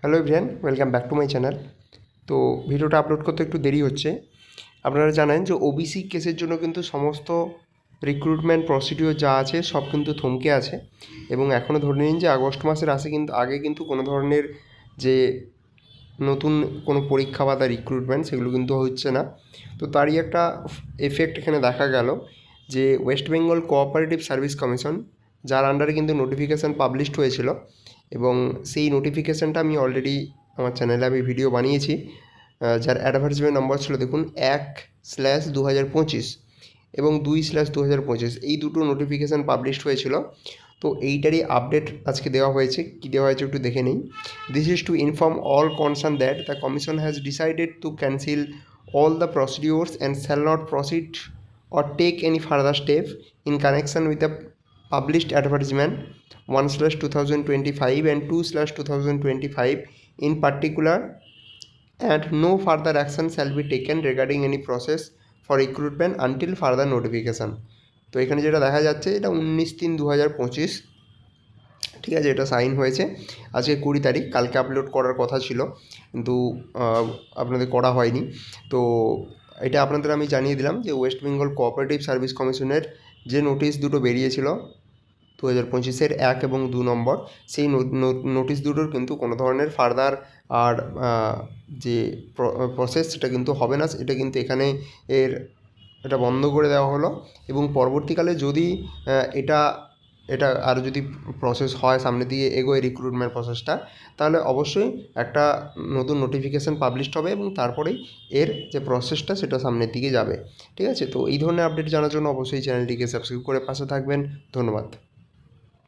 Hello everyone, welcome back to my channel. তো ভিডিওটা upload করতে একটু দেরি হচ্ছে। আপনারা জানেন যে ওবিসি কেসের জন্য কিন্তু সমস্ত রিক্রুটমেন্ট প্রসিডিওর যা আছে সব কিন্তু থমকে আছে এবং এখনও ধরে নিন যে আগস্ট মাসের আগে কিন্তু কোনো ধরনের যে নতুন কোনো পরীক্ষা বা তার রিক্রুটমেন্ট সেগুলো কিন্তু হচ্ছে না। তো তারই একটা এফেক্ট এখানে দেখা গেল যে West Bengal cooperative service commission, যার আন্ডারে কিন্তু নোটিফিকেশান পাবলিশড হয়েছিল এবং সেই নোটিফিকেশানটা আমি অলরেডি আমার চ্যানেলে আমি ভিডিও বানিয়েছি, যার অ্যাডভার্টাইজমেন্ট নম্বর ছিল দেখুন 1/2025 এবং 2/2025, এই দুটো নোটিফিকেশান পাবলিশড হয়েছিল। তো এইটারই আপডেট আজকে দেওয়া হয়েছে। কী দেওয়া হয়েছে একটু দেখে নিই। This is to inform all concern that the commission has decided to cancel all the procedures and shall not proceed or take any further step in connection with the published advertisement 1/2025 and 2/2025 in particular, and no further action shall be taken regarding any process for recruitment until further notification. তো এখানে যেটা দেখা যাচ্ছে এটা 19/3/2025, ঠিক আছে, এটা sign হয়েছে। আজকে 20 তারিখ, কালকে আপলোড করার কথা ছিল কিন্তু আপনাদের করা হয়নি। তো এটা আপনাদের আমি জানিয়ে দিলাম যে ওয়েস্ট বেঙ্গল কোঅপারেটিভ সার্ভিস কমিশনের যে নোটিশ দুটো বেরিয়েছিল 2025-এর 1 এবং 2 নম্বর, সেই নোটিশ দুটোর কিন্তু কোনো ধরনের ফার্দার আর যে প্রসেস সেটা কিন্তু হবে না। এটা কিন্তু এখানে এটা বন্ধ করে দেওয়া হলো এবং পরবর্তীকালে যদি এটা এটা আরও যদি প্রসেস হয়, সামনে দিয়ে এগোয় রিক্রুটমেন্ট প্রসেসটা, তাহলে অবশ্যই একটা নতুন নোটিফিকেশান পাবলিশড হবে এবং তারপরেই এর যে প্রসেসটা সেটা সামনের দিকে যাবে। ঠিক আছে, তো এই ধরনের আপডেট জানার জন্য অবশ্যই চ্যানেলটিকে সাবস্ক্রাইব করে পাশে থাকবেন। ধন্যবাদ।